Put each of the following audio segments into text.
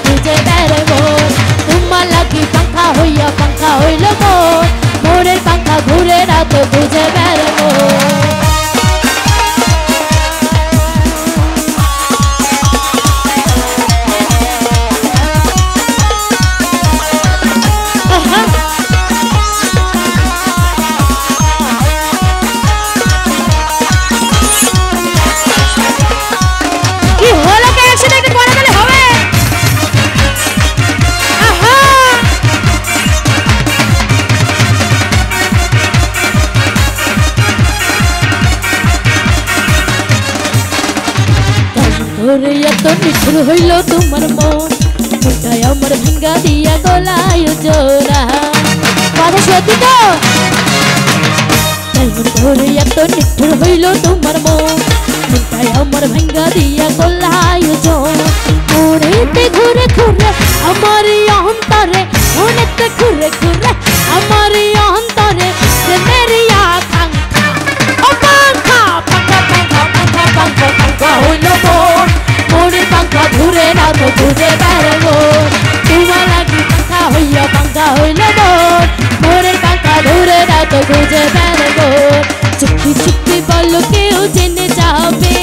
খুঁজে বেড়াই মন তোমার লাগি পাখা হইল মন মনের পাখা ঘুরে রাত খুঁজে বেড়াই মন এত নিঠুর হইল তোমার মন ওটাই আমার ভাঙ্গা দিয়া গলায় জোড়া কথা সত্যি তো ধরে এত নিঠুর হইল তোমার মন ওটাই আমার ভাঙ্গা দিয়া গলায় জোড়া মনেতে ঘুরে ঘুরে আমার অন্তরে মনেতে ঘুরে ঘুরে আমার অন্তরে মেরি আকাঙ্ক্ষা ও পাঙ্খা পাঙ্খা পাঙ্খা পাঙ্খা পাঙ্খা পাঙ্খা হইল মন মনের পাঙ্খা ঘুরে না তো খুঁজে বেড়াবো তোমার লাগি পাঙ্খা হইল মন মনের পাঙ্খা ঘুরে না তো খুঁজে বেড়াবো চুপি চুপি বলো কেউ জেনে যাবে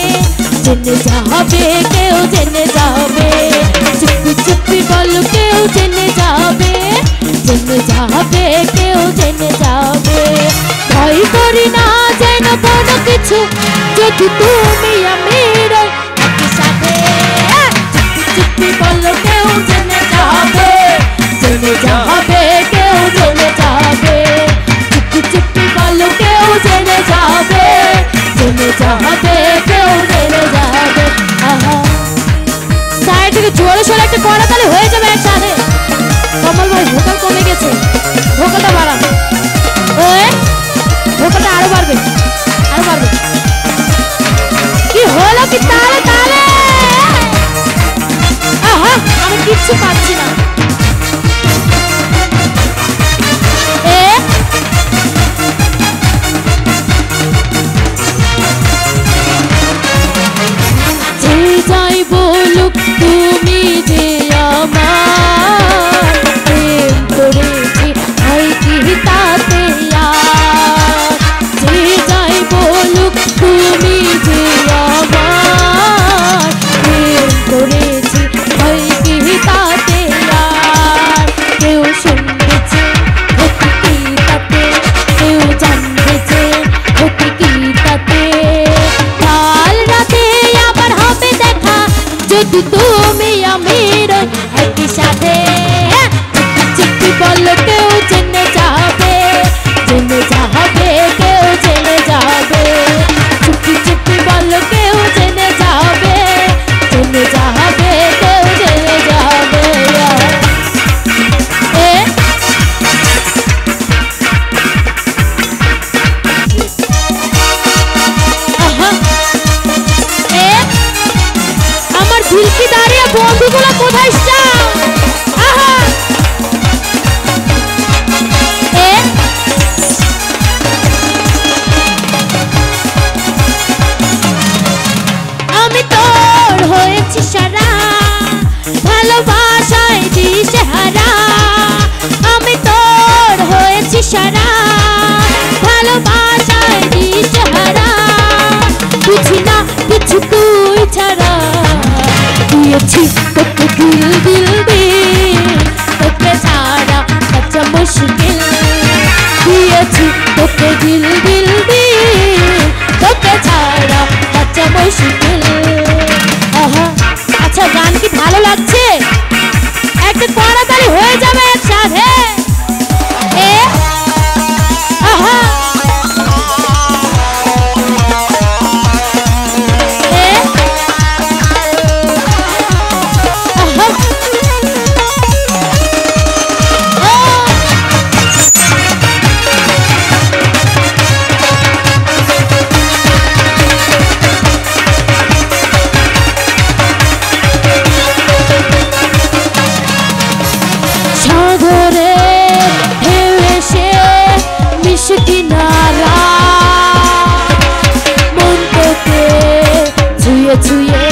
কেউ জেনে যাবে চুপি চুপি বলো কেউ জেনে যাবে কেউ জেনে যাবে ভয় করি না যেন কোনো কিছু যদি তুমি আমি চুপি বলো কেউ জেনে যাবে কেউ জেনে যাবে চুপি চুপি বলো কেউ জেনে যাবে কেউ জেনে যাবে সাইড থেকে জোরে সোরে একটা করতালি হয়ে যাবে একসাথে কমল ভাই ভোকাল কমে গেছে ভোকালটা বাড়ান ভোকালটা আরো বাড়বে কি হলো কি তালে তালে আমি কিচ্ছু পাচ্ছি না যে যাই বলুক তুমি যে আমার প্রেম করেছি হয় কি তাতে যে যাই বলুক তুমি যে আমার প্রেম করেছি হয় কি তাতে কেউ শুনতেছে হতে কি তাতে কেউ জানতেছে হতে কি তাতে কাল রাতে আবার হবে দেখা যদি তুমি আমি একই সাথে চিঠি বলো কেউ জেনে যাবে কেউ জেনে যাবে চুপি চুপি বলো কেউ জেনে যাবে কেউ জেনে যাবে আমার ঝিলকি দাঁড়িয়ে বন্ধুগুলো কোথায় যাও আমি তোর হয়েছি সারা ভালোবাসায় দিশেহারা আমি তোর হয়েছি সারা ভালোবাসায় দিশেহারা বুঝি না কিছু তুই ছাড়া দিয়েছি তোকে দিল তোকে ছাড়া আচ্ছা মুশকিল দিয়েছি তোকে দিল তোকে ছাড়া আচ্ছা মুশকিল আচ্ছা গান কি ভালো লাগছে একটা তাড়াতাড়ি হয়ে যাবে একসাথে কিনারা মন তোকে ছুঁয়ে ছুঁয়ে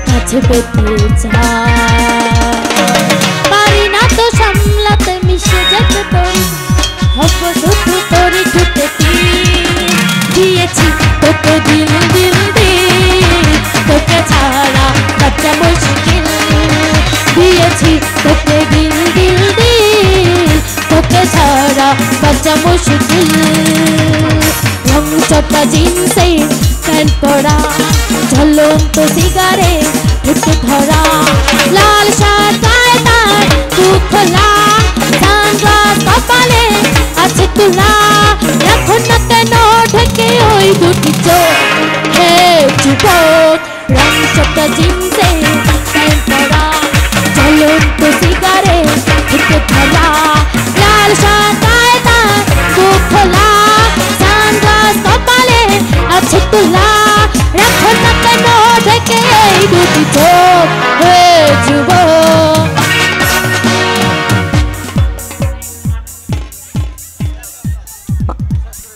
কাছে পেতে চায় করেছি তোকে দিল দিল দিল, তোকে ছাড়া বাঁচা মুশকিল। রং চটা জিন্সে প্যান্ট পরা, ঝুলন্ত সিগারেট একটু ধরা, লাল শার্ট গায়ে তার বুক খোলা, সানগ্লাস কপালে আছে তুলা, রাখো না কেন ঢেকে ওই দুটি চোখ। হে যুবক, রং চটা জিন্সে প্যান্ট পরা, ঝুলন্ত সিগারেট একটু ধরা, লাল শার্ট গায়ে তার বুক খোলা, সানগ্লাস কপালে আছে তুলা, রাখো না কেন ঢেকে এই দুটি চোখ।